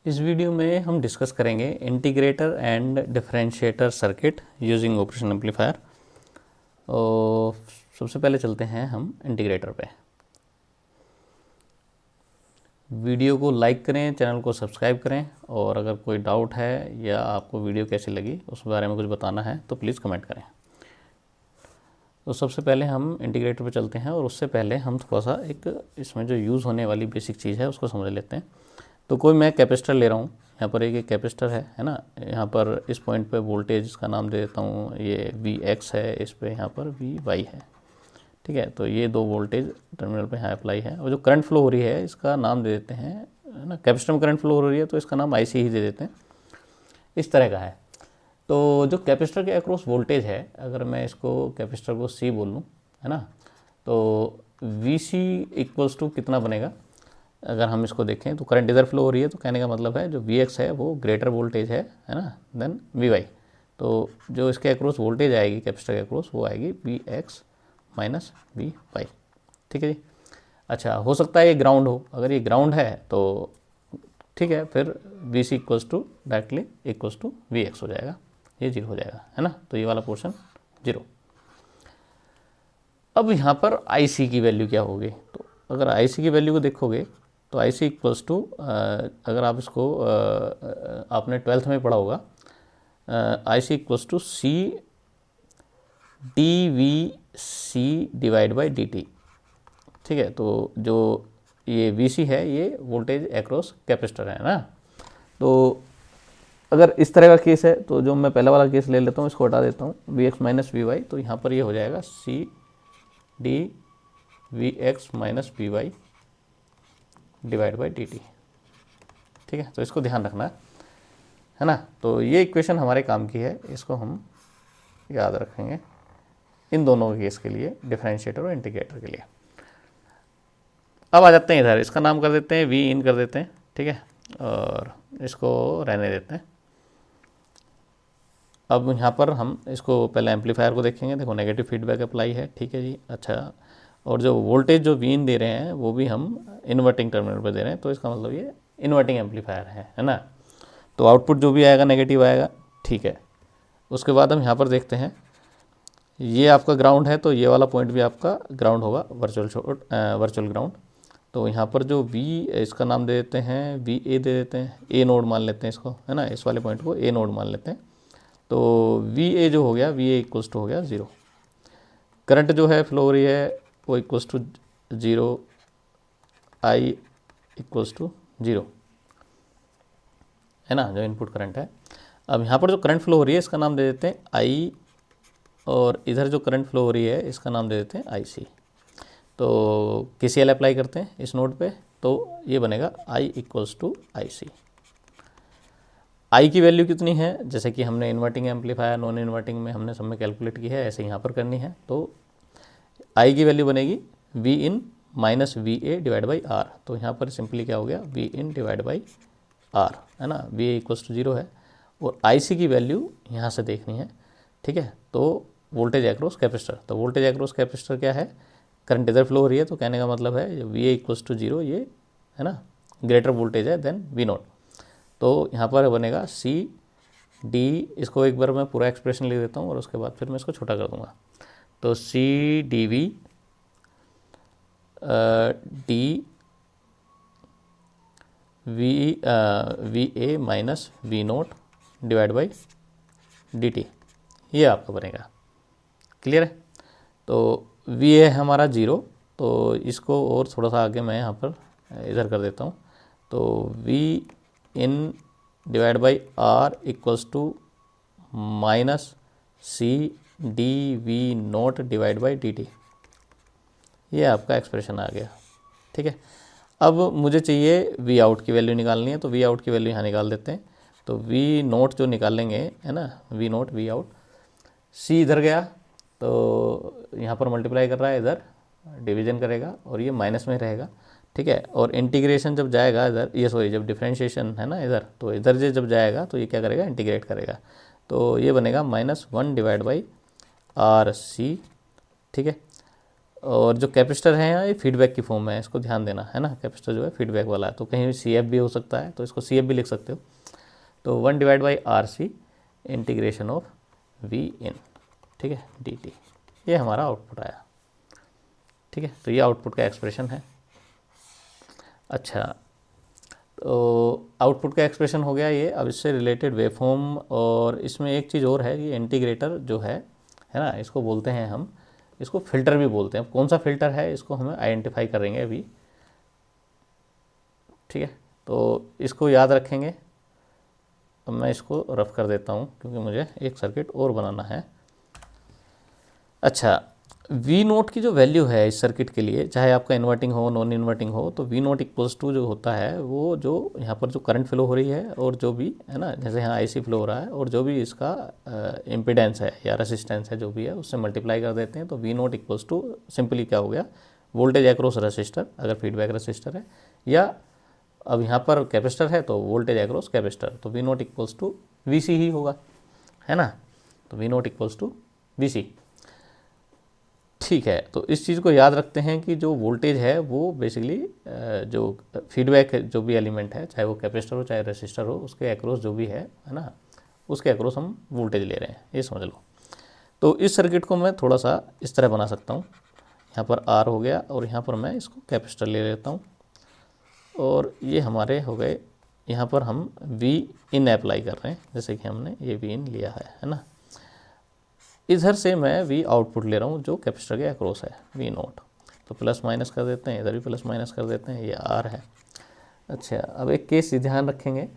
इस वीडियो में हम डिस्कस करेंगे integrator and differentiator circuit using operation amplifier. और सबसे पहले चलते हैं हम इंटीग्रेटर पे। वीडियो को लाइक करें, चैनल को सब्सक्राइब करें, और अगर कोई डाउट है या आपको वीडियो कैसी लगी उस बारे में कुछ बताना है तो प्लीज़ कमेंट करें। तो सबसे पहले हम इंटीग्रेटर पे चलते हैं, और उससे पहले हम थोड़ा सा एक इसमें जो यूज़ होने वाली बेसिक चीज़ है उसको समझ लेते हैं। तो कोई मैं कैपेसिटर ले रहा हूँ, यहाँ पर एक कैपेसिटर है ना। यहाँ पर इस पॉइंट पे वोल्टेज का नाम दे देता हूँ, ये Vx है, इस पे यहाँ पर Vy है, ठीक है। तो ये दो वोल्टेज टर्मिनल पे यहाँ अप्लाई है, और जो करंट फ्लो हो रही है इसका नाम दे देते हैं, है ना। कैपेसिटर में करंट फ्लो हो रही है तो इसका नाम IC ही दे देते हैं। इस तरह का है। तो जो कैपेसिटर के अक्रॉस वोल्टेज है, अगर मैं इसको कैपेसिटर को C बोल लूँ, है ना, तो Vc इक्वल्स टू कितना बनेगा। अगर हम इसको देखें तो करंट इधर फ्लो हो रही है, तो कहने का मतलब है जो Vx है वो ग्रेटर वोल्टेज है ना, देन Vy। तो जो इसके अक्रॉस वोल्टेज आएगी कैपेसिटर के अक्रॉस वो आएगी Vx माइनस Vy, ठीक है जी। अच्छा, हो सकता है ये ग्राउंड हो, अगर ये ग्राउंड है तो ठीक है, फिर Vc equals to directly equals to Vx हो जाएगा, ये 0 हो जाएगा, है ना। तो ये वाला पोर्शन 0। अब यहाँ पर IC की वैल्यू क्या होगी, तो अगर IC की वैल्यू को देखोगे तो IC इक्वल्स टू, अगर आप इसको आपने 12th में पढ़ा होगा, IC equals to C dVc divide by dt, ठीक है। तो जो ये Vc है ये वोल्टेज अक्रॉस कैपेसिटर है ना। तो अगर इस तरह का केस है तो जो मैं पहला वाला केस ले लेता हूँ, इसको हटा देता हूँ, Vx माइनस Vy, तो यहाँ पर ये हो जाएगा C dVx minus Vy divide by dt, ठीक है। तो इसको ध्यान रखना है ना। तो ये इक्वेशन हमारे काम की है, इसको हम याद रखेंगे इन दोनों के केस के लिए, डिफरेंशिएटर और इंटीग्रेटर के लिए। अब आ जाते हैं इधर, इसका नाम कर देते हैं V इन कर देते हैं, ठीक है, और इसको रहने देते हैं। अब यहाँ पर हम इसको पहले एम्पलीफायर को देखेंगे। देखो नेगेटिव फीडबैक अप्लाई है, ठीक है जी। अच्छा, और जो वोल्टेज जो V इन दे रहे हैं वो भी हम इन्वर्टिंग टर्मिनल पर दे रहे हैं, तो इसका मतलब ये इन्वर्टिंग एम्पलीफायर है ना। तो आउटपुट जो भी आएगा नेगेटिव आएगा, ठीक है। उसके बाद हम यहाँ पर देखते हैं, ये आपका ग्राउंड है तो ये वाला पॉइंट भी आपका ग्राउंड होगा, वर्चुअल ग्राउंड। तो यहाँ पर जो V, इसका नाम दे देते हैं VA दे देते हैं, A नोड मान लेते हैं इसको, है ना। इस वाले पॉइंट को A नोड मान लेते हैं। तो VA जो हो गया, VA इक्वल्स टू हो गया 0। करंट जो है फ्लो हो रही है वो equals to 0, I equals to 0, है ना, जो इनपुट करंट है। अब यहाँ पर जो करंट फ्लो हो रही है इसका नाम दे देते हैं I, और इधर जो करंट फ्लो हो रही है इसका नाम दे देते हैं IC। तो KCL अप्लाई करते हैं इस नोड पे, तो ये बनेगा I equals to IC। I की वैल्यू कितनी है, जैसे कि हमने इन्वर्टिंग एम्पलीफायर, नॉन इन्वर्टिंग में हमने सब में कैलकुलेट की है, ऐसे यहाँ पर करनी है। तो I की वैल्यू बनेगी V in minus VA divide by R। तो यहाँ पर सिंपली क्या हो गया, V in divide by R, है ना। VA इक्वल्स टू 0 है, और IC की वैल्यू यहाँ से देखनी है, ठीक है। तो वोल्टेज अक्रॉस कैपेसिटर, तो वोल्टेज अक्रॉस कैपेसिटर क्या है, करंट इधर फ्लो हो रही है, तो कहने का मतलब है VA इक्वल्स टू 0, ये है ना ग्रेटर वोल्टेज है देन V नोट। तो यहाँ पर बनेगा C D, इसको एक बार मैं पूरा एक्सप्रेशन लिख देता हूँ और उसके बाद फिर मैं इसको छोटा कर दूँगा। तो C dV D VA minus V note divide by DT, ये आपका बनेगा। क्लियर है। तो VA है हमारा 0, तो इसको और थोड़ा सा आगे मैं यहाँ पर इधर कर देता हूँ। तो V in divide by R equals to minus C dV naught divide by DT, ये आपका एक्सप्रेशन आ गया, ठीक है। अब मुझे चाहिए V आउट की वैल्यू निकालनी है, तो V आउट की वैल्यू यहाँ निकाल देते हैं। तो V नोट जो निकालेंगे, है ना, V note V out, C इधर गया तो यहाँ पर मल्टीप्लाई कर रहा है, इधर डिवीजन करेगा और ये माइनस में रहेगा, ठीक है। और इंटीग्रेशन जब जाएगा इधर, ये सॉरी जब डिफरेंशिएशन है ना इधर, तो इधर से जब जाएगा तो ये क्या करेगा, इंटीग्रेट करेगा। तो ये बनेगा -1 डिवाइड बाई RC, ठीक है। और जो कैपेसिटर है यहाँ ये फीडबैक की फॉर्म में है, इसको ध्यान देना है ना। कैपेसिटर जो है फीडबैक वाला है, तो कहीं सी एफ भी हो सकता है, तो इसको सी एफ भी लिख सकते हो। तो 1/RC इंटीग्रेशन ऑफ वी इन, ठीक है, डी टी, ये हमारा आउटपुट आया। ठीक है, तो ये आउटपुट का एक्सप्रेशन है। अच्छा, तो आउटपुट का एक्सप्रेशन हो गया ये। अब इससे रिलेटेड वेवफॉर्म, और इसमें एक चीज़ और है कि इंटीग्रेटर जो है ना, इसको बोलते हैं हम, इसको फ़िल्टर भी बोलते हैं। कौन सा फ़िल्टर है इसको हमें आइडेंटिफाई करेंगे अभी। ठीक है, तो इसको याद रखेंगे। अब मैं इसको रफ कर देता हूँ क्योंकि मुझे एक सर्किट और बनाना है। अच्छा, वी नोट की जो वैल्यू है इस सर्किट के लिए, चाहे आपका इन्वर्टिंग हो नॉन इन्वर्टिंग हो, तो वी नोट इक्वल्स टू जो होता है वो जो यहाँ पर जो करंट फ्लो हो रही है और जो भी है ना, जैसे यहाँ आईसी फ्लो हो रहा है और जो भी इसका इम्पिडेंस है या रेसिस्टेंस है जो भी है उससे मल्टीप्लाई कर देते हैं। तो V naught equals to simply क्या हो गया, वोल्टेज एक्रॉस रेसिस्टर अगर फीडबैक रेसिस्टर है, या अब यहाँ पर कैपेसिटर है तो वोल्टेज एक्रॉस कैपेसिटर, तो V naught equals to V C ही होगा, है ना। तो V naught equals to V C. ठीक है, तो इस चीज़ को याद रखते हैं कि जो वोल्टेज है वो बेसिकली जो फीडबैक जो भी एलिमेंट है, चाहे वो कैपेसिटर हो चाहे रेसिस्टर हो, उसके एक्रॉस जो भी है ना, उसके एक्रॉस हम वोल्टेज ले रहे हैं, ये समझ लो। तो इस सर्किट को मैं थोड़ा सा इस तरह बना सकता हूँ। यहाँ पर आर हो गया और यहाँ पर मैं इसको कैपेसिटर ले लेता हूँ, और ये हमारे हो गए। यहाँ पर हम वी इन अप्लाई कर रहे हैं, जैसे कि हमने ये वी इन लिया है ना। इधर से मैं वी आउटपुट ले रहा हूँ जो कैपेसिटर के अक्रॉस है, वी नोट। तो प्लस माइनस कर देते हैं, इधर भी प्लस माइनस कर देते हैं, ये आर है। अच्छा, अब एक केस ध्यान रखेंगे,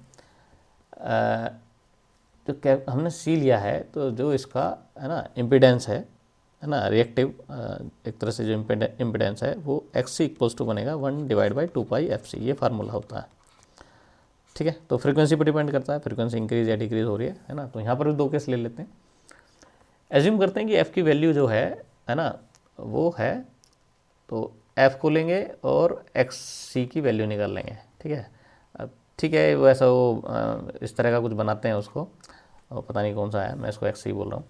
जो हमने सी लिया है, तो जो इसका है ना इम्पिडेंस है ना, रिएक्टिव एक तरह से जो इम्पिडेंस है वो एक्स सी इक्वल्स टू बनेगा 1/2πfc, ये फार्मूला होता है। ठीक है, तो फ्रीक्वेंसी पर डिपेंड करता है, फ्रीक्वेंसी इंक्रीज या डिक्रीज हो रही है ना। तो यहाँ पर भी दो केस ले लेते हैं। एज्यूम करते हैं कि f की वैल्यू जो है ना वो है, तो f को लेंगे और xc की वैल्यू निकाल लेंगे। ठीक है, अब ठीक है, वैसा वो इस तरह का कुछ बनाते हैं उसको, और पता नहीं कौन सा है, मैं इसको xc बोल रहा हूँ।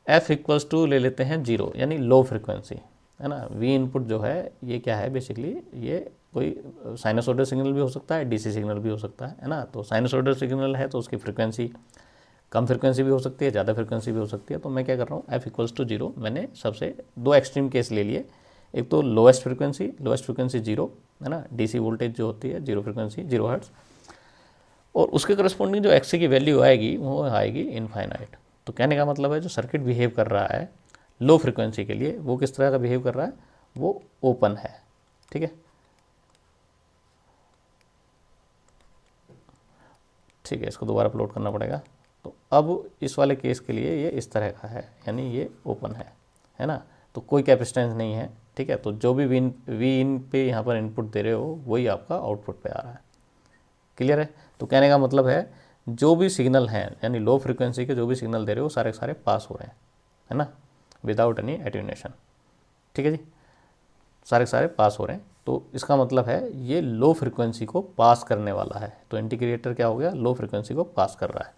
f इक्वल्स टू ले लेते हैं 0, यानी लो फ्रिक्वेंसी, है ना। v इनपुट जो है ये क्या है, बेसिकली ये कोई साइनसोइडल सिग्नल भी हो सकता है, डीसी सिग्नल भी हो सकता है ना। तो साइनसोइडल सिग्नल है तो उसकी फ्रिक्वेंसी कम फ्रिक्वेंसी भी हो सकती है, ज़्यादा फ्रिक्वेंसी भी हो सकती है। तो मैं क्या कर रहा हूँ, f इक्वल्स टू 0, मैंने सबसे दो एक्सट्रीम केस ले लिए। एक तो लोएस्ट फ्रिक्वेंसी 0, है ना, डीसी वोल्टेज जो होती है 0 फ्रिक्वेंसी 0 हर्ट्ज, और उसके करस्पॉन्डिंग जो एक्स की वैल्यू आएगी वो आएगी इनफाइनाइट। तो कहने का मतलब है जो सर्किट बिहेव कर रहा है लो फ्रिक्वेंसी के लिए, वो किस तरह का बिहेव कर रहा है, वो ओपन है। ठीक है, ठीक है, इसको दोबारा प्लॉट करना पड़ेगा। तो अब इस वाले केस के लिए ये इस तरह का है, यानी ये ओपन है ना। तो कोई कैपेसिटेंस नहीं है। ठीक है, तो जो भी वी इन पे यहाँ पर इनपुट दे रहे हो वही आपका आउटपुट पे आ रहा है। क्लियर है। तो कहने का मतलब है जो भी सिग्नल हैं, यानी लो फ्रिक्वेंसी के जो भी सिग्नल दे रहे हो सारे सारे पास हो रहे हैं, है ना, विदाउट एनी एटेन्यूएशन। ठीक है जी, सारे सारे पास हो रहे हैं। तो इसका मतलब है ये लो फ्रिक्वेंसी को पास करने वाला है। तो इंटीग्रेटर क्या हो गया, लो फ्रिक्वेंसी को पास कर रहा है।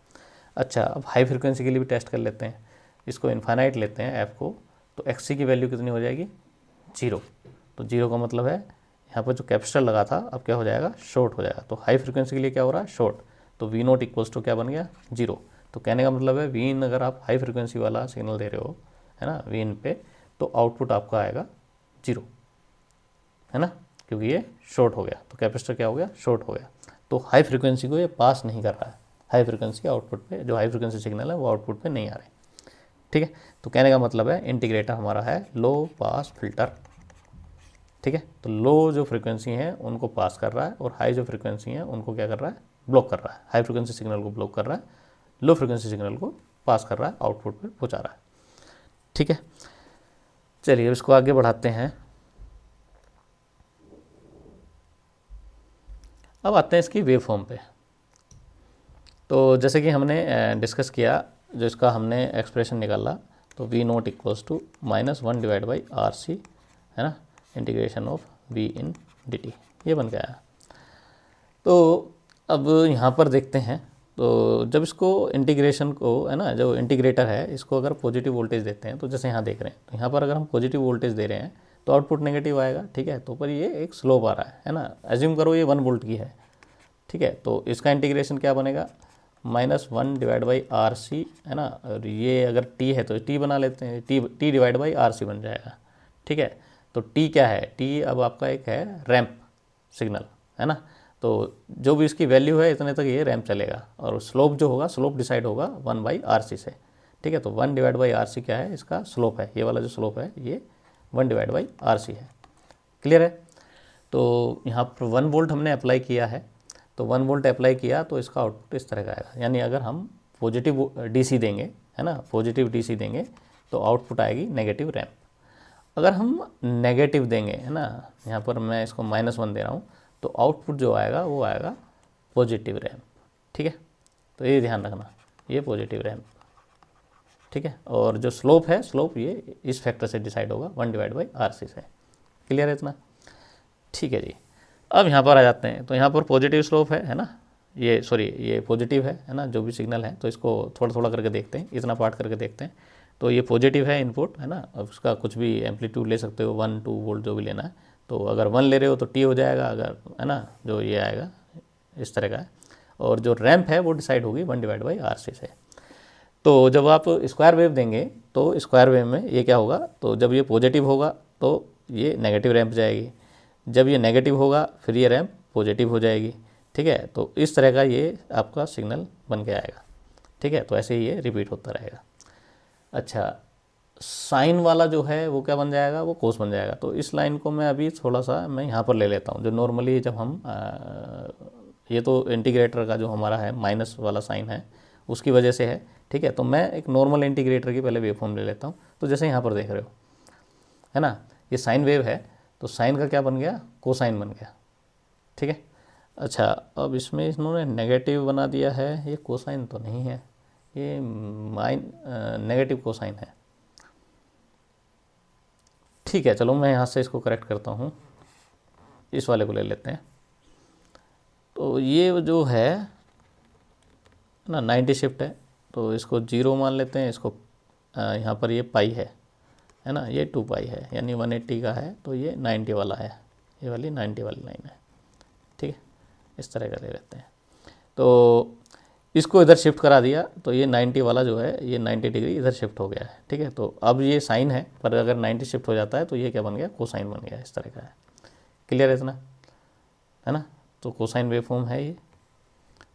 अच्छा, अब हाई फ्रिक्वेंसी के लिए भी टेस्ट कर लेते हैं। इसको इन्फाइनाइट लेते हैं f को, तो xc की वैल्यू कितनी हो जाएगी, 0। तो 0 का मतलब है यहाँ पर जो कैपेसिटर लगा था अब क्या हो जाएगा, शॉर्ट हो जाएगा। तो हाई फ्रिक्वेंसी के लिए क्या हो रहा है, शॉर्ट। तो वी नोट इक्वल्स टू क्या बन गया, 0। तो कहने का मतलब है वी इन अगर आप हाई फ्रिक्वेंसी वाला सिग्नल दे रहे हो, है ना, वी इन पे, तो आउटपुट आपका आएगा 0, है ना, क्योंकि ये शॉर्ट हो गया। तो कैपेसिटर क्या हो गया, शॉर्ट हो गया। तो हाई फ्रिक्वेंसी को ये पास नहीं कर रहा है, हाई फ्रिक्वेंसी आउटपुट पे, जो हाई फ्रिक्वेंसी सिग्नल है वो आउटपुट पे नहीं आ रहे। ठीक है, तो कहने का मतलब है इंटीग्रेटर हमारा है लो पास फिल्टर। ठीक है, तो लो जो फ्रिक्वेंसी है उनको पास कर रहा है और हाई जो फ्रिक्वेंसी है उनको क्या कर रहा है, ब्लॉक कर रहा है। हाई फ्रिक्वेंसी सिग्नल को ब्लॉक कर रहा है, लो फ्रिक्वेंसी सिग्नल को पास कर रहा है, आउटपुट पे पहुंचा रहा है। ठीक है, चलिए अब इसको आगे बढ़ाते हैं। अब आते हैं इसकी वेव फॉर्म पे। तो जैसे कि हमने डिस्कस किया, जो इसका हमने एक्सप्रेशन निकाला, तो V naught equals to -1/RC, है ना, integration of V in dt, ये बन गया। तो अब यहाँ पर देखते हैं, तो जब इसको इंटीग्रेशन को, है ना, जो इंटीग्रेटर है इसको अगर पॉजिटिव वोल्टेज देते हैं, तो जैसे यहाँ देख रहे हैं, तो यहाँ पर अगर हम पॉजिटिव वोल्टेज दे रहे हैं तो आउटपुट नेगेटिव आएगा। ठीक है, तो पर ये एक स्लोप आ रहा है ना, एज्यूम करो ये 1 वोल्ट की है। ठीक है, तो इसका इंटीग्रेशन क्या बनेगा, -1 डिवाइड बाई आर सी, है ना, और ये अगर टी है तो टी बना लेते हैं, T divide by R C बन जाएगा। ठीक है, तो टी क्या है, टी अब आपका एक है रैंप सिग्नल, है ना, तो जो भी इसकी वैल्यू है इतने तक ये रैंप चलेगा, और स्लोप जो होगा, स्लोप डिसाइड होगा 1 बाई आर सी से। ठीक है, तो 1 डिवाइड बाई आर सी क्या है, इसका स्लोप है, ये वाला जो स्लोप है ये 1 डिवाइड बाई आर सी है। क्लियर है, तो यहाँ पर 1 वोल्ट हमने अप्लाई किया है, तो 1 वोल्ट अप्लाई किया तो इसका आउटपुट इस तरह का आएगा। यानी अगर हम पॉजिटिव डीसी देंगे, है ना, पॉजिटिव डीसी देंगे तो आउटपुट आएगी नेगेटिव रैंप। अगर हम नेगेटिव देंगे, है ना, यहाँ पर मैं इसको -1 दे रहा हूँ, तो आउटपुट जो आएगा वो आएगा पॉजिटिव रैंप। ठीक है, तो ये ध्यान रखना, ये पॉजिटिव रैंप। ठीक है, और जो स्लोप है, स्लोप ये इस फैक्टर से डिसाइड होगा 1 डिवाइड बाई आर सी से। क्लियर है इतना? ठीक है जी, अब यहाँ पर आ जाते हैं। तो यहाँ पर पॉजिटिव स्लोप है ना, ये सॉरी ये पॉजिटिव है ना, जो भी सिग्नल है, तो इसको थोड़ा थोड़ा करके देखते हैं, इतना पार्ट करके देखते हैं। तो ये पॉजिटिव है इनपुट, है ना, अब उसका कुछ भी एम्पलीट्यूड ले सकते हो, 1 2 वोल्ट जो भी लेना है। तो अगर 1 ले रहे हो तो टी हो जाएगा, अगर, है ना, जो ये आएगा इस तरह का है। और जो रैंप है वो डिसाइड होगी 1 डिवाइड बाई आर सी से। तो जब आप स्क्वायर वेव देंगे तो स्क्वायर वेव में ये क्या होगा, तो जब ये पॉजिटिव होगा तो ये नेगेटिव रैंप जाएगी, जब ये नेगेटिव होगा फिर ये रैंप पॉजिटिव हो जाएगी। ठीक है, तो इस तरह का ये आपका सिग्नल बन के आएगा। ठीक है, तो ऐसे ही ये रिपीट होता रहेगा। अच्छा, साइन वाला जो है वो क्या बन जाएगा, वो कोस बन जाएगा। तो इस लाइन को मैं अभी थोड़ा सा मैं यहाँ पर ले लेता हूँ, जो नॉर्मली जब हम ये तो इंटीग्रेटर का जो हमारा है माइनस वाला साइन है उसकी वजह से है। ठीक है, तो मैं एक नॉर्मल इंटीग्रेटर की पहले वेव फॉर्म ले लेता हूँ। तो जैसे यहाँ पर देख रहे हो, है ना, ये साइन वेव है, तो साइन का क्या बन गया, कोसाइन बन गया। ठीक है, अच्छा, अब इसमें इन्होंने नेगेटिव बना दिया है, ये कोसाइन तो नहीं है, ये नेगेटिव कोसाइन है। ठीक है, चलो मैं यहाँ से इसको करेक्ट करता हूँ, इस वाले को ले लेते हैं। तो ये जो है ना 90 शिफ्ट है, तो इसको 0 मान लेते हैं, इसको यहाँ पर ये पाई है ना, ये 2 पाई है, यानी 180 का है, तो ये 90 वाला है, ये वाली 90 वाली लाइन है। ठीक है, इस तरह का ले लेते हैं। तो इसको इधर शिफ्ट करा दिया तो ये 90 वाला जो है ये 90 डिग्री इधर शिफ्ट हो गया है। ठीक है, तो अब ये साइन है, पर अगर 90 शिफ्ट हो जाता है तो ये क्या बन गया, कोसाइन बन गया, इस तरह का है। क्लियर है इतना, है ना, तो कोसाइन वेव फॉर्म है ये।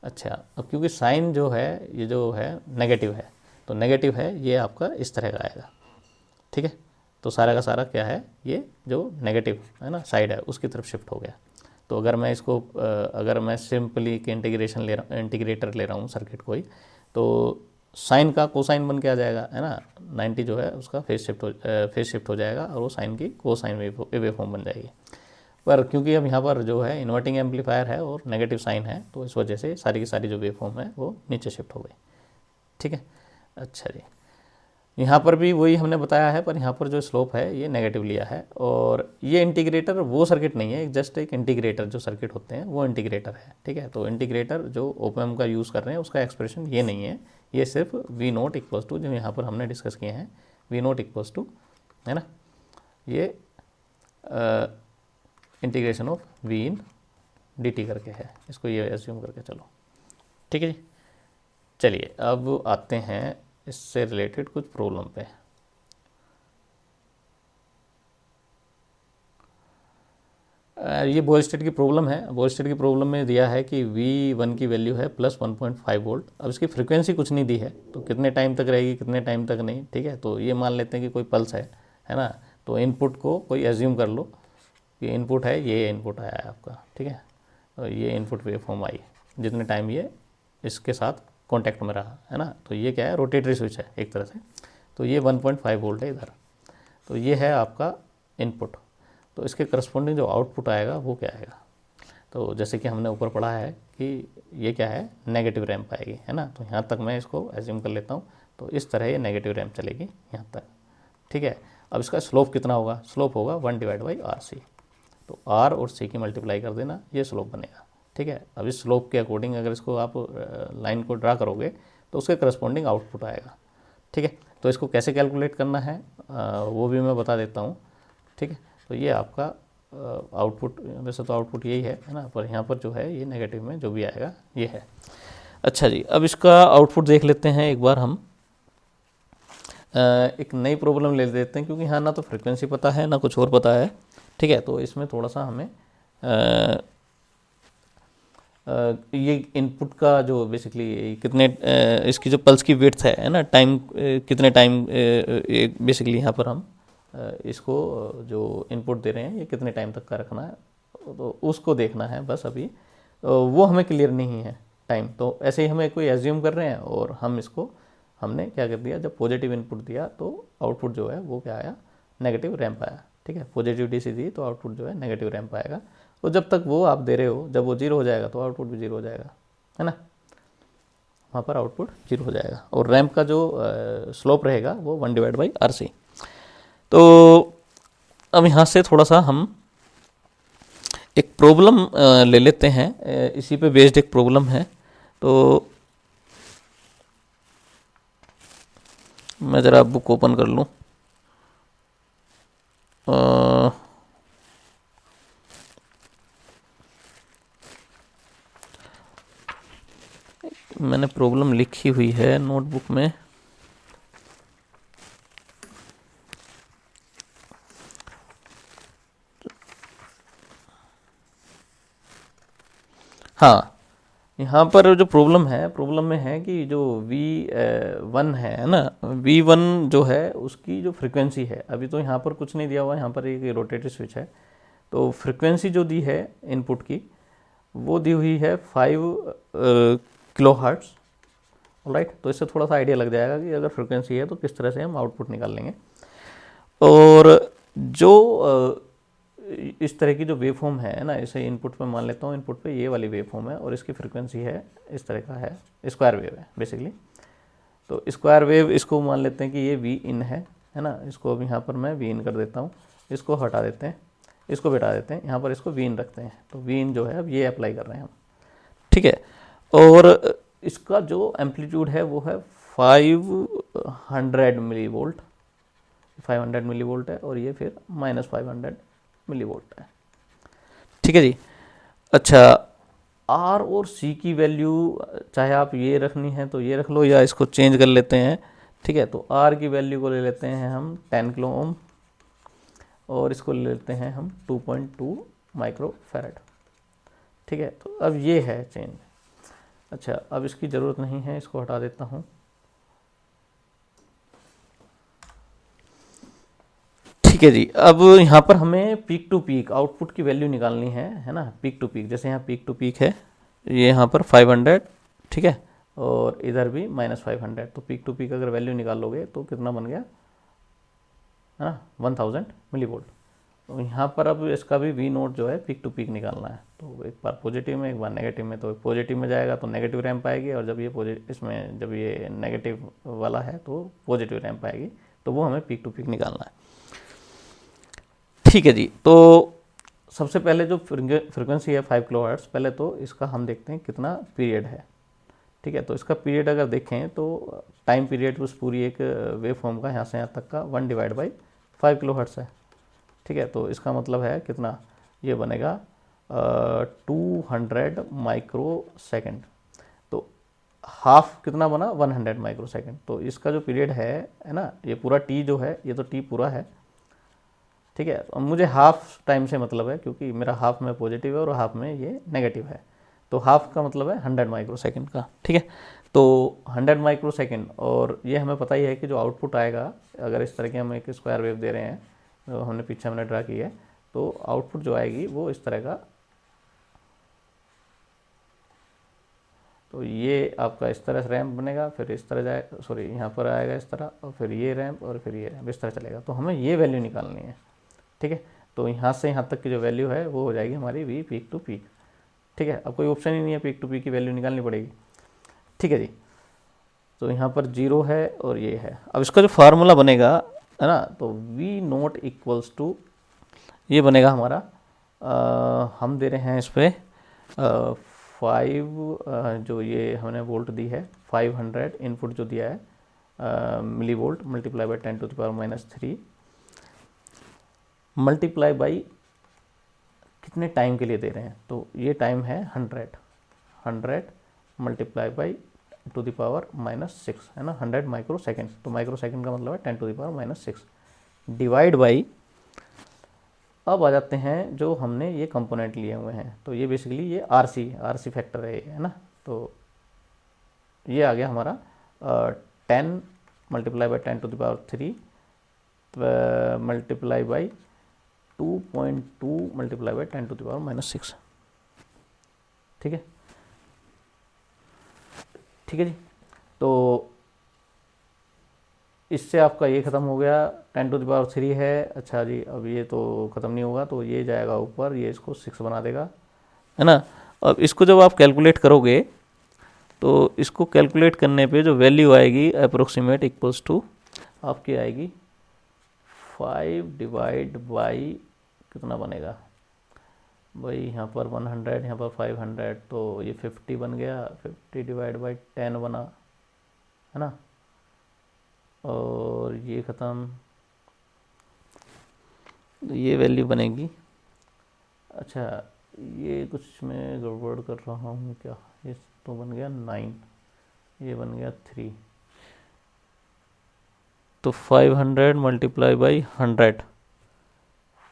अच्छा, अब क्योंकि साइन जो है ये जो है नेगेटिव है, तो नेगेटिव है ये आपका इस तरह का आएगा। ठीक है, तो सारा का सारा क्या है, ये जो नेगेटिव है ना साइड है उसकी तरफ शिफ्ट हो गया। तो अगर मैं इसको अगर मैं सिंपली के इंटीग्रेटर ले रहा हूँ सर्किट कोई, तो साइन का कोसाइन बन के आ जाएगा, है ना, 90 जो है उसका फेज शिफ्ट हो जाएगा और वो साइन की कोसाइन वेव फॉर्म बन जाएगी। पर क्योंकि अब यहाँ पर जो है इन्वर्टिंग एम्पलीफायर है और नेगेटिव साइन है, तो इस वजह से सारी की सारी जो वेव फॉर्म है वो नीचे शिफ्ट हो गई। ठीक है, अच्छा जी, यहाँ पर भी वही हमने बताया है, पर यहाँ पर जो स्लोप है ये नेगेटिव लिया है। और ये इंटीग्रेटर वो सर्किट नहीं है, जस्ट एक इंटीग्रेटर जो सर्किट होते हैं वो इंटीग्रेटर है। ठीक है, तो इंटीग्रेटर जो ओप एम्प का यूज़ कर रहे हैं उसका एक्सप्रेशन ये नहीं है, ये सिर्फ वी नोट इक्वल्स टू, जो यहाँ पर हमने डिस्कस किए हैं, वी नोट इक्वल्स टू, है ना, ये integration of V in D T करके है, इसको ये एज्यूम करके चलो। ठीक है जी, चलिए अब आते हैं इससे रिलेटेड कुछ प्रॉब्लम पे। ये बोलस्टेट की प्रॉब्लम है। बोलस्टेट की प्रॉब्लम में दिया है कि V1 की वैल्यू है +1.5 वोल्ट। अब इसकी फ्रीक्वेंसी कुछ नहीं दी है, तो कितने टाइम तक रहेगी कितने टाइम तक नहीं। ठीक है, तो ये मान लेते हैं कि कोई पल्स है ना, तो इनपुट को कोई एज्यूम कर लो कि इनपुट है, ये इनपुट आया है आपका। ठीक है, तो ये इनपुट वेव फॉर्म आई जितने टाइम ये इसके साथ कॉन्टैक्ट में रहा, है ना, तो ये क्या है, रोटेटरी स्विच है एक तरह से। तो ये 1.5 वोल्ट है इधर, तो ये है आपका इनपुट। तो इसके करस्पॉन्डिंग जो आउटपुट आएगा वो क्या आएगा, तो जैसे कि हमने ऊपर पढ़ा है कि ये क्या है, नेगेटिव रैंप आएगी, है ना। तो यहाँ तक मैं इसको एज्यूम कर लेता हूँ, तो इस तरह ये नेगेटिव रैंप चलेगी यहाँ तक। ठीक है, अब इसका स्लोप कितना होगा, स्लोप होगा 1 डिवाइड बाई आर सी। तो आर और सी की मल्टीप्लाई कर देना, ये स्लोप बनेगा। ठीक है, अब इस स्लोप के अकॉर्डिंग अगर इसको आप लाइन को ड्रा करोगे तो उसके करस्पॉन्डिंग आउटपुट आएगा। ठीक है, तो इसको कैसे कैलकुलेट करना है वो भी मैं बता देता हूँ। ठीक है, तो ये आपका आउटपुट, वैसे तो आउटपुट यही है ना, पर यहाँ पर जो है ये नेगेटिव में जो भी आएगा ये है। अच्छा जी, अब इसका आउटपुट देख लेते हैं एक बार हम। एक नई प्रॉब्लम ले लेते हैं, क्योंकि हाँ ना तो फ्रिक्वेंसी पता है ना कुछ और पता है, ठीक है। तो इसमें थोड़ा सा हमें ये इनपुट का जो बेसिकली कितने इसकी जो पल्स की विड्थ है ना, टाइम कितने टाइम बेसिकली यहाँ पर हम इसको जो इनपुट दे रहे हैं ये कितने टाइम तक का रखना है, तो उसको देखना है बस। अभी वो हमें क्लियर नहीं है टाइम, तो ऐसे ही हमें कोई एज्यूम कर रहे हैं और हम इसको हमने क्या कर दिया, जब पॉजिटिव इनपुट दिया तो आउटपुट जो है वो क्या आया, नेगेटिव रैंप आया, ठीक है। पॉजिटिव डीसी दी तो आउटपुट जो है नेगेटिव रैंप आएगा। तो जब तक वो आप दे रहे हो, जब वो जीरो हो जाएगा तो आउटपुट भी जीरो हो जाएगा, है ना, वहाँ पर आउटपुट जीरो हो जाएगा। और रैंप का जो स्लोप रहेगा वो 1/RC। तो अब यहाँ से थोड़ा सा हम एक प्रॉब्लम ले लेते हैं, इसी पे बेस्ड एक प्रॉब्लम है। तो मैं ज़रा बुक ओपन कर लूँ। मैंने प्रॉब्लम लिखी हुई है नोटबुक में। हाँ, यहाँ पर जो प्रॉब्लम है, प्रॉब्लम में है कि जो V1 है ना, V1 जो है उसकी जो फ्रिक्वेंसी है, अभी तो यहाँ पर कुछ नहीं दिया हुआ, यहाँ पर एक रोटेटरी स्विच है। तो फ्रिक्वेंसी जो दी है इनपुट की वो दी हुई है 5 किलो हर्ट्ज़, राइट। तो इससे थोड़ा सा आइडिया लग जाएगा कि अगर फ्रिक्वेंसी है तो किस तरह से हम आउटपुट निकाल लेंगे। और जो इस तरह की जो वेव फॉर्म है ना, इसे इनपुट पे मान लेता हूँ, इनपुट पे ये वाली वेव फॉर्म है और इसकी फ्रिक्वेंसी है इस तरह का है, स्क्वायर वेव है बेसिकली। तो स्क्वायर वेव इसको मान लेते हैं कि ये वी इन है ना। इसको अब यहाँ पर मैं वी इन कर देता हूँ, इसको हटा देते हैं, इसको बिठा देते हैं, यहाँ पर इसको वी इन रखते हैं। तो वी इन जो है अब ये अप्लाई कर रहे हैं हम, ठीक है। और इसका जो एम्पलीट्यूड है वो है 500 मिली वोल्ट, 500 मिली वोल्ट है, और ये फिर -500 मिली वोल्ट है, ठीक है जी। अच्छा, आर और सी की वैल्यू चाहे आप ये रखनी है तो ये रख लो, या इसको चेंज कर लेते हैं, ठीक है। तो आर की वैल्यू को ले लेते हैं हम 10 किलो ओम, और इसको ले लेते हैं हम 2.2 माइक्रो फैराड, ठीक है। तो अब ये है चेंज। अच्छा, अब इसकी ज़रूरत नहीं है, इसको हटा देता हूँ। ठीक है जी, अब यहाँ पर हमें पीक टू पीक आउटपुट की वैल्यू निकालनी है ना। पीक टू पीक, जैसे यहाँ पीक टू पीक है, ये यहाँ पर 500, ठीक है, और इधर भी -500। तो पीक टू पीक अगर वैल्यू निकालोगे तो कितना बन गया, है ना, 1000 मिली वोल्ट। तो यहाँ पर अब इसका भी वी नोट जो है पीक टू पीक निकालना है। तो एक बार पॉजिटिव में, एक बार नेगेटिव में। तो पॉजिटिव में जाएगा तो नेगेटिव रैंप आएगी, और जब ये इसमें जब ये नेगेटिव वाला है तो पॉजिटिव रैंप आएगी। तो वो हमें पीक टू पीक निकालना है, ठीक है जी। तो सबसे पहले जो फ्रिक्वेंसी है 5 किलो हर्ट्ज़, पहले तो इसका हम देखते हैं कितना पीरियड है, ठीक है। तो इसका पीरियड अगर देखें तो टाइम पीरियड उस पूरी एक वेव फॉर्म का यहाँ से यहाँ तक का 1/5 किलो हर्ट्ज़ है, ठीक है। तो इसका मतलब है कितना, ये बनेगा 200 माइक्रो सेकेंड। तो हाफ कितना बना, 100 माइक्रो सेकेंड। तो इसका जो पीरियड है ना, ये पूरा टी जो है, ये तो टी पूरा है, ठीक है। तो मुझे हाफ टाइम से मतलब है, क्योंकि मेरा हाफ में पॉजिटिव है और हाफ में ये नेगेटिव है। तो हाफ का मतलब है 100 माइक्रो सेकेंड का, ठीक है। तो 100 माइक्रो सेकेंड, और ये हमें पता ही है कि जो आउटपुट आएगा, अगर इस तरह की हम एक स्क्वायर वेव दे रहे हैं, जो हमने पीछे हमने ड्रा की है, तो आउटपुट जो आएगी वो इस तरह का। तो ये आपका इस तरह से रैंप बनेगा, फिर इस तरह जाए, सॉरी यहाँ पर आएगा इस तरह, और फिर ये रैंप, और फिर ये रैंप, इस तरह चलेगा। तो हमें ये वैल्यू निकालनी है, ठीक है। तो यहाँ से यहाँ तक की जो वैल्यू है वो हो जाएगी हमारी वी पीक टू पीक, ठीक है। अब कोई ऑप्शन ही नहीं है, पीक टू पीक की वैल्यू निकालनी पड़ेगी, ठीक है जी। तो यहाँ पर 0 है और ये है। अब इसका जो फार्मूला बनेगा, है ना, तो वी नोट इक्वल्स टू, ये बनेगा हमारा, हम दे रहे हैं इस पर 5, जो ये हमने वोल्ट दी है 500, इनपुट जो दिया है millivolt, multiply by 10⁻³ multiply by कितने टाइम के लिए दे रहे हैं, तो ये टाइम है 100 multiply by to the power -6 है ना, 100 माइक्रो सेकेंड, तो माइक्रो सेकेंड का मतलब है 10 to the power -6 divide by, अब आ जाते हैं जो हमने ये कंपोनेंट लिए हुए हैं, तो ये बेसिकली ये आरसी फैक्टर है ना, तो ये आ गया हमारा 10 multiply by 10 to the power 3 multiply by 2.2 multiply by 10 to the power -6। ठीक है, ठीक है जी। तो इससे आपका ये ख़त्म हो गया, 10 टू द पावर 3 है। अच्छा जी, अब ये तो ख़त्म नहीं होगा, तो ये जाएगा ऊपर, ये इसको 6 बना देगा, है ना। अब इसको जब आप कैलकुलेट करोगे तो इसको कैलकुलेट करने पे जो वैल्यू आएगी अप्रोक्सीमेट इक्वल्स टू आपकी आएगी 5 डिवाइड बाई कितना बनेगा भाई, यहाँ पर 100, यहाँ पर 500, तो ये 50 बन गया, 50 डिवाइड बाई 10 बना, है ना, और ये ख़त्म, ये वैल्यू बनेगी। अच्छा, ये कुछ मैं गड़बड़ कर रहा हूँ क्या, ये तो बन गया 9, ये बन गया 3, तो 500 मल्टीप्लाई बाई 100,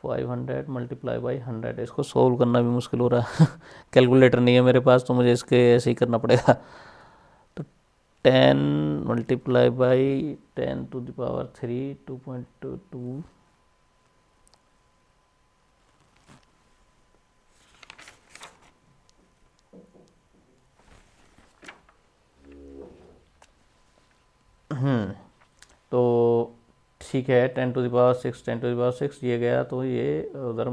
500 मल्टीप्लाई बाई 100, इसको सोल्व करना भी मुश्किल हो रहा है कैलकुलेटर नहीं है मेरे पास, तो मुझे इसके ऐसे ही करना पड़ेगा। तो 10 multiply by 10 to the power 3 2.22, तो ठीक है, 10 to the power 6, 10 to the power 6 ये गया, तो ये उधर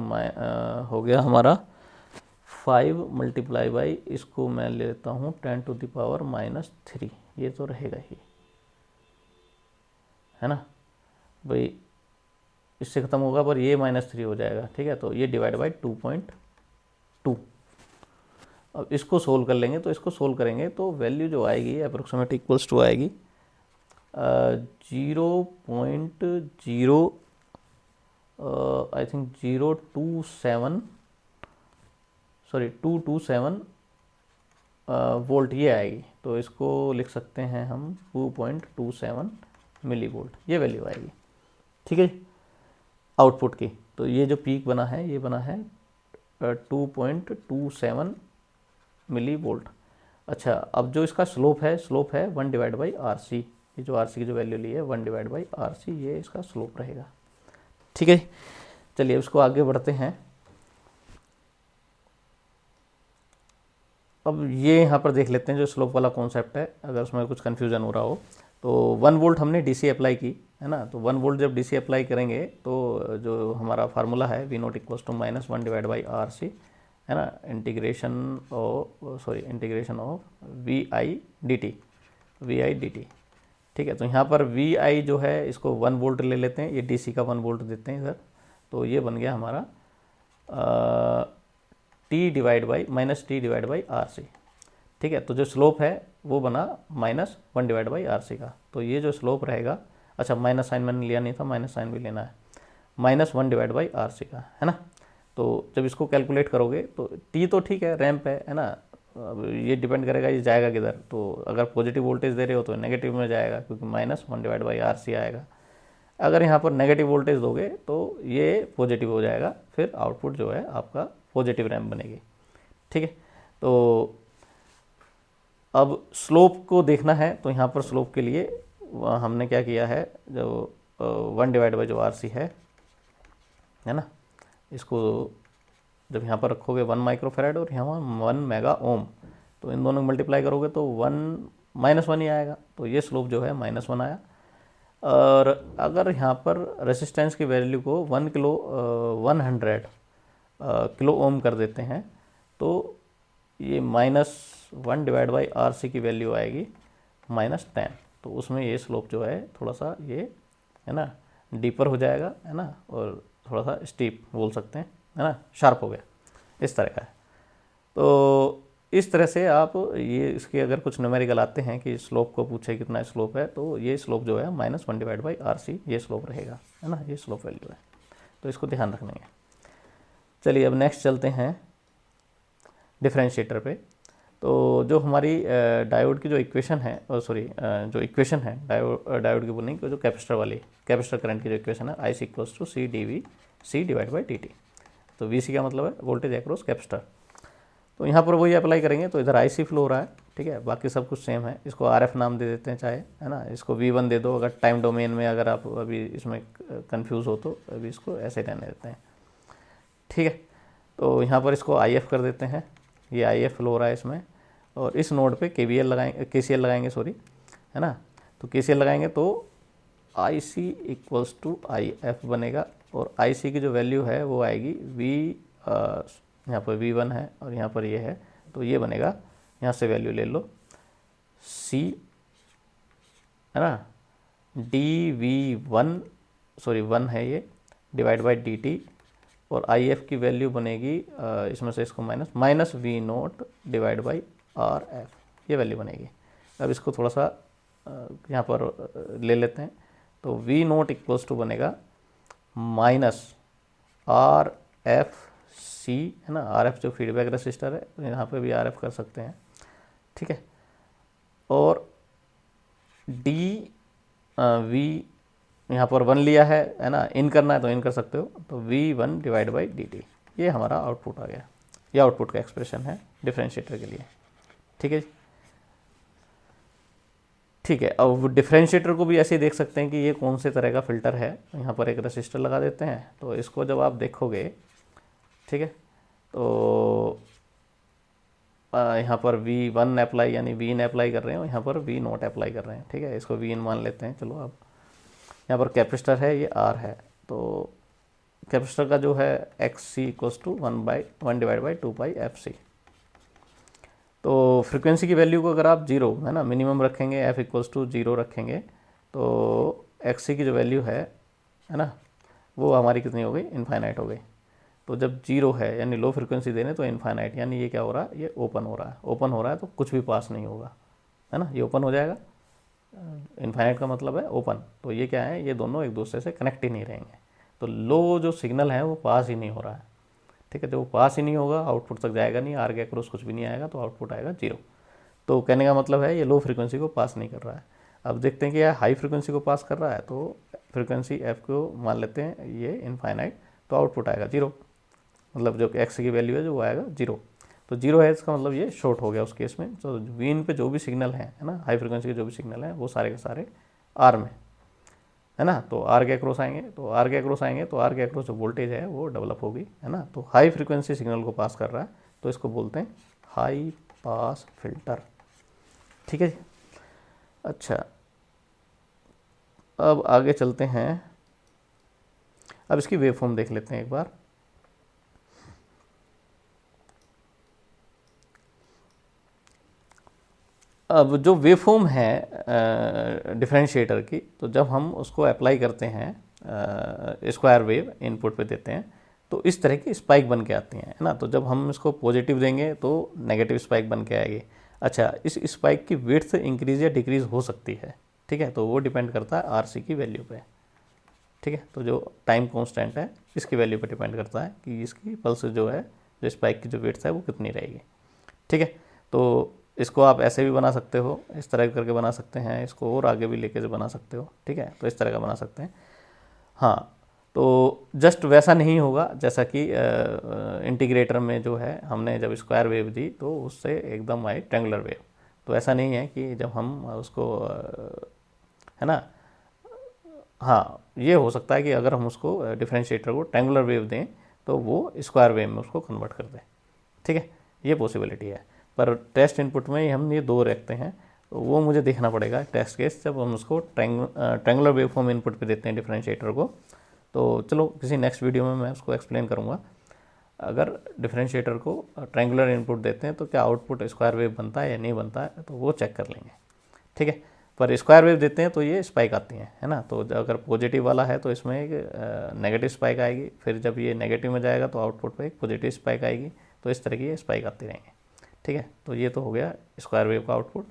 हो गया हमारा 5 मल्टीप्लाई बाई, इसको मैं ले लेता हूँ 10 टू द पावर -3, ये तो रहेगा ही, है ना भाई, इससे ख़त्म होगा पर ये -3 हो जाएगा। ठीक है, तो ये डिवाइड बाई 2.2। अब इसको सोल्व कर लेंगे, तो इसको सोल्व करेंगे तो वैल्यू जो आएगी अप्रोक्सीमेट इक्वल्स टू आएगी 0.0 आई थिंक 227 वोल्ट ये आएगी, तो इसको लिख सकते हैं हम 2.27 मिली वोल्ट, ये वैल्यू आएगी। ठीक है, आउटपुट की, तो ये जो पीक बना है ये बना है 2.27 मिली वोल्ट। अच्छा, अब जो इसका स्लोप है 1 डिवाइड बाई RC, ये जो RC की जो वैल्यू ली है 1 डिवाइड बाई RC, ये इसका स्लोप रहेगा। ठीक है, चलिए उसको आगे बढ़ते हैं। अब ये यहाँ पर देख लेते हैं जो स्लोप वाला कॉन्सेप्ट है, अगर उसमें कुछ कन्फ्यूज़न हो रहा हो तो 1 वोल्ट हमने DC अप्लाई की, है ना, तो 1 वोल्ट जब DC अप्लाई करेंगे तो जो हमारा फार्मूला है V0 equals to -1 divide by RC, है ना, इंटीग्रेशन ऑफ VI dt। ठीक है, तो यहाँ पर VI जो है इसको 1 वोल्ट ले लेते हैं, ये DC का 1 वोल्ट देते हैं इधर, तो ये बन गया हमारा T डिवाइड बाई RC। ठीक है, तो जो स्लोप है वो बना -1 डिवाइड बाई RC का, तो ये जो स्लोप रहेगा, अच्छा माइनस साइन मैंने लिया नहीं था, माइनस साइन भी लेना है, -1 डिवाइड बाई RC का, है ना। तो जब इसको कैलकुलेट करोगे तो T तो ठीक है, रैंप है ना, अब ये डिपेंड करेगा ये जाएगा किधर, तो अगर पॉजिटिव वोल्टेज दे रहे हो तो नेगेटिव में जाएगा, क्योंकि -1 डिवाइड बाई RC आएगा। अगर यहाँ पर नेगेटिव वोल्टेज दोगे तो ये पॉजिटिव हो जाएगा, फिर आउटपुट जो है आपका पॉजिटिव रैंप बनेगी। ठीक है, तो अब स्लोप को देखना है, तो यहाँ पर स्लोप के लिए हमने क्या किया है, जो 1 डिवाइड बाई जो RC है ना, इसको जब यहाँ पर रखोगे 1 माइक्रोफेराड और यहाँ 1 मेगा ओम, तो इन दोनों को मल्टीप्लाई करोगे तो 1 ही आएगा, तो ये स्लोप जो है -1 आया। और अगर यहाँ पर रेसिस्टेंस की वैल्यू को 100 किलो ओम कर देते हैं, तो ये -1 डिवाइड बाई RC की वैल्यू आएगी -10, तो उसमें ये स्लोप जो है थोड़ा सा ये, है ना, डीपर हो जाएगा, है ना, और थोड़ा सा स्टीप बोल सकते हैं, है ना, शार्प हो गया, इस तरह का है। तो इस तरह से आप ये इसके अगर कुछ न्यूमेरिकल आते हैं कि स्लोप को पूछे कितना स्लोप है, तो ये स्लोप जो है -1 डिवाइड बाई RC ये स्लोप रहेगा, है ना, ये स्लोप वैल्यू है। तो इसको ध्यान रखना है। चलिए अब नेक्स्ट चलते हैं डिफरेंशिएटर पे। तो जो हमारी डायोड की जो इक्वेशन है, जो इक्वेशन है डायोड की बोलने की, जो कैपेसिटर करंट की जो इक्वेशन है, I C equals to C D V C divide by D T. तो वी सी का मतलब है वोल्टेज अक्रॉस कैपेसिटर। तो यहाँ पर वही अप्लाई करेंगे, तो इधर आई सी फ्लो हो रहा है, ठीक है, बाकी सब कुछ सेम है। इसको आर एफ नाम दे देते हैं चाहे, है ना, इसको वी वन दे दो अगर टाइम डोमेन में अगर आप अभी इसमें कन्फ्यूज़ हो तो अभी इसको ऐसे रहने देते हैं, ठीक है। तो यहाँ पर इसको आई एफ कर देते हैं, ये आई एफ फ्लो हो रहा है इसमें, और इस नोड पे के वी एल लगाएंगे, के सी एल लगाएंगे, सॉरी, है ना। तो के सी एल लगाएंगे तो आई C equals to I F बनेगा, और आई सी की जो वैल्यू है वो आएगी वी, यहाँ पर वी वन है और यहाँ पर ये है, तो ये बनेगा, यहाँ से वैल्यू ले लो, सी, है ना, D V one, sorry one है ये, डिवाइड बाई डी टी, और आई एफ की वैल्यू बनेगी इसमें से इसको minus V naught divide by R F, ये वैल्यू बनेगी। अब इसको थोड़ा सा यहाँ पर ले लेते हैं, तो वी नोट इक्वल्स टू बनेगा माइनस आर एफ सी, है ना, आर एफ जो फीडबैक रेसिस्टर है, तो यहाँ पे भी आर एफ कर सकते हैं, ठीक है, और डी वी, यहाँ पर वन लिया है ना, इन करना है तो इन कर सकते हो, तो V one divide by D T, ये हमारा आउटपुट आ गया। ये आउटपुट का एक्सप्रेशन है डिफरेंशिएटर के लिए, ठीक है जी, ठीक है। अब डिफरेंशिएटर को भी ऐसे ही देख सकते हैं कि ये कौन से तरह का फ़िल्टर है। यहाँ पर एक रेसिस्टर लगा देते हैं, तो इसको जब आप देखोगे, ठीक है, तो यहाँ पर वी वन अप्लाई यानी वी इन अप्लाई कर रहे हैं, यहाँ पर वी नोट अप्लाई कर रहे हैं, ठीक है, इसको वी इन मान लेते हैं। चलो अब यहाँ पर कैपेसिटर है, ये आर है, तो कैपेसिटर का जो है X C equals to one divide by two pi F C. तो फ्रीक्वेंसी की वैल्यू को अगर आप जीरो, है ना, मिनिमम रखेंगे, एफ इक्वल्स टू जीरो रखेंगे, तो एक्स सी की जो वैल्यू है ना, वो हमारी कितनी हो गई, इनफाइनाइट हो गई। तो जब जीरो है यानी लो फ्रिक्वेंसी देने, तो इनफाइनाइट, यानी ये क्या हो रहा है, ये ओपन हो रहा है। ओपन हो रहा है तो कुछ भी पास नहीं होगा, है ना, ये ओपन हो जाएगा। इनफाइनाइट का मतलब है ओपन, तो ये क्या है, ये दोनों एक दूसरे से कनेक्ट ही नहीं रहेंगे, तो लो जो सिग्नल है वो पास ही नहीं हो रहा है, ठीक है। जब वो पास ही नहीं होगा, आउटपुट तक जाएगा नहीं, आर के अक्रॉस कुछ भी नहीं आएगा, तो आउटपुट आएगा जीरो। तो कहने का मतलब है ये लो फ्रिक्वेंसी को पास नहीं कर रहा है। अब देखते हैं कि यह हाई फ्रिक्वेंसी को पास कर रहा है, तो फ्रिक्वेंसी एफ को मान लेते हैं ये इनफाइनाइट, तो आउटपुट आएगा जीरो, मतलब जो एक्स की वैल्यू है जो वो आएगा जीरो। तो जीरो है, इसका मतलब ये शॉर्ट हो गया उस केस में। तो वीन पे जो भी सिग्नल है ना, हाई फ्रिक्वेंसी के जो भी सिग्नल है वो सारे के सारे आर में, है ना, तो आर के अक्रॉस आएंगे, तो आर के अक्रॉस आएंगे, तो आर के अक्रॉस जो वोल्टेज है वो डेवलप होगी, है ना। तो हाई फ्रिक्वेंसी सिग्नल को पास कर रहा है, तो इसको बोलते हैं हाई पास फिल्टर, ठीक है जी। अच्छा, अब आगे चलते हैं, अब इसकी वेवफॉर्म देख लेते हैं एक बार। अब जो वेवफॉर्म है डिफरेंशिएटर की, तो जब हम उसको अप्लाई करते हैं, स्क्वायर वेव इनपुट पे देते हैं, तो इस तरह की स्पाइक बन के आती हैं, है ना। तो जब हम इसको पॉजिटिव देंगे तो नेगेटिव स्पाइक बन के आएगी। अच्छा, इस स्पाइक की विड्थ इंक्रीज या डिक्रीज हो सकती है, ठीक है, तो वो डिपेंड करता है आर सी की वैल्यू पे, ठीक है। तो जो टाइम कांस्टेंट है इसकी वैल्यू पे डिपेंड करता है कि इसकी पल्स जो है, जो स्पाइक की जो विड्थ है वो कितनी रहेगी, ठीक है। तो इसको आप ऐसे भी बना सकते हो, इस तरह करके बना सकते हैं, इसको और आगे भी लेके बना सकते हो, ठीक है, तो इस तरह का बना सकते हैं। हाँ, तो जस्ट वैसा नहीं होगा जैसा कि इंटीग्रेटर में जो है, हमने जब स्क्वायर वेव दी तो उससे एकदम आई ट्रेंगुलर वेव। तो ऐसा नहीं है कि जब हम उसको, है ना, हाँ, ये हो सकता है कि अगर हम उसको डिफरेंशिएटर को ट्रेंगुलर वेव दें तो वो स्क्वायर वेव में उसको कन्वर्ट कर दें, ठीक है, ये पॉसिबिलिटी है। पर टेस्ट इनपुट में हम ये दो रखते हैं, तो वो मुझे देखना पड़ेगा टेस्ट केस, जब हम उसको ट्रेंगुलर वेवफॉर्म इनपुट पे देते हैं डिफरेंशिएटर को। तो चलो किसी नेक्स्ट वीडियो में मैं उसको एक्सप्लेन करूँगा। अगर डिफरेंशिएटर को ट्रेंगुलर इनपुट देते हैं तो क्या आउटपुट स्क्वायर वेव बनता है या नहीं बनता है, तो वो चेक कर लेंगे, ठीक है। पर स्क्वायर वेव देते हैं तो ये स्पाइक आती हैं, है ना। तो अगर पॉजिटिव वाला है तो इसमें एक नेगेटिव स्पाइक आएगी, फिर जब ये नेगेटिव में जाएगा तो आउटपुट पे एक पॉजिटिव स्पाइक आएगी, तो इस तरह की ये स्पाइक आती रहेंगी, ठीक है। तो ये तो हो गया स्क्वायर वेव का आउटपुट।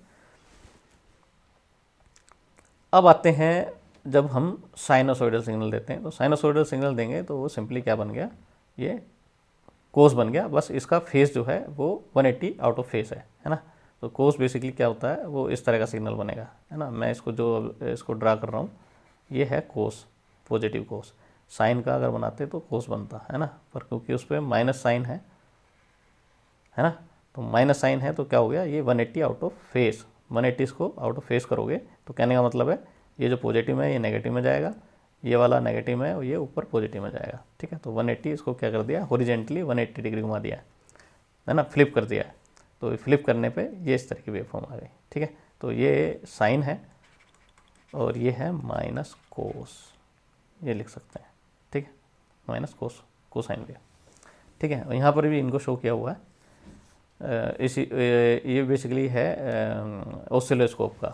अब आते हैं जब हम साइनोसॉइडल सिग्नल देते हैं, तो साइनोसॉइडल सिग्नल देंगे तो वो सिंपली क्या बन गया, ये कोस बन गया। बस इसका फेस जो है वो 180 आउट ऑफ फेस है ना। तो कोस बेसिकली क्या होता है, वो इस तरह का सिग्नल बनेगा, है ना। मैं इसको ड्रा कर रहा हूँ, ये है कोस, पॉजिटिव कोस। साइन का अगर बनाते तो कोस बनता है ना, पर क्योंकि उस पर माइनस साइन है ना, तो माइनस साइन है तो क्या हो गया, ये 180 आउट ऑफ फेस। 180 इसको आउट ऑफ फेस करोगे तो कहने का मतलब है ये जो पॉजिटिव है ये नेगेटिव में जाएगा, ये वाला नेगेटिव में और ये ऊपर पॉजिटिव में जाएगा, ठीक है। तो 180 इसको क्या कर दिया, हॉरिजेंटली 180 डिग्री घुमा दिया है ना, फ्लिप कर दिया है। तो फ्लिप करने पे ये इस तरह की वेव फॉर्म आ गई, ठीक है। तो ये साइन है और ये है माइनस कोस, ये लिख सकते हैं, ठीक है, माइनस कोसाइन वेव, ठीक है। यहाँ पर भी इनको शो किया हुआ है। ये बेसिकली है ऑसिलोस्कोप का,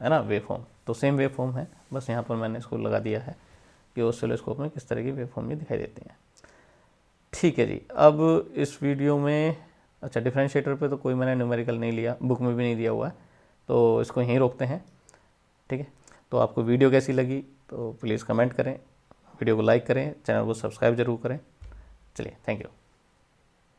है ना, वेव फॉर्म। तो सेम वेव फॉर्म है, बस यहाँ पर मैंने इसको लगा दिया है कि ऑसिलोस्कोप में किस तरह की वेव फॉर्म ये दिखाई देती हैं, ठीक है जी। अब इस वीडियो में, अच्छा, डिफरेंशिएटर पे तो कोई मैंने न्यूमेरिकल नहीं लिया, बुक में भी नहीं दिया हुआ है, तो इसको यहीं रोकते हैं, ठीक है। तो आपको वीडियो कैसी लगी तो प्लीज़ कमेंट करें, वीडियो को लाइक करें, चैनल को सब्सक्राइब जरूर करें। चलिए, थैंक यू।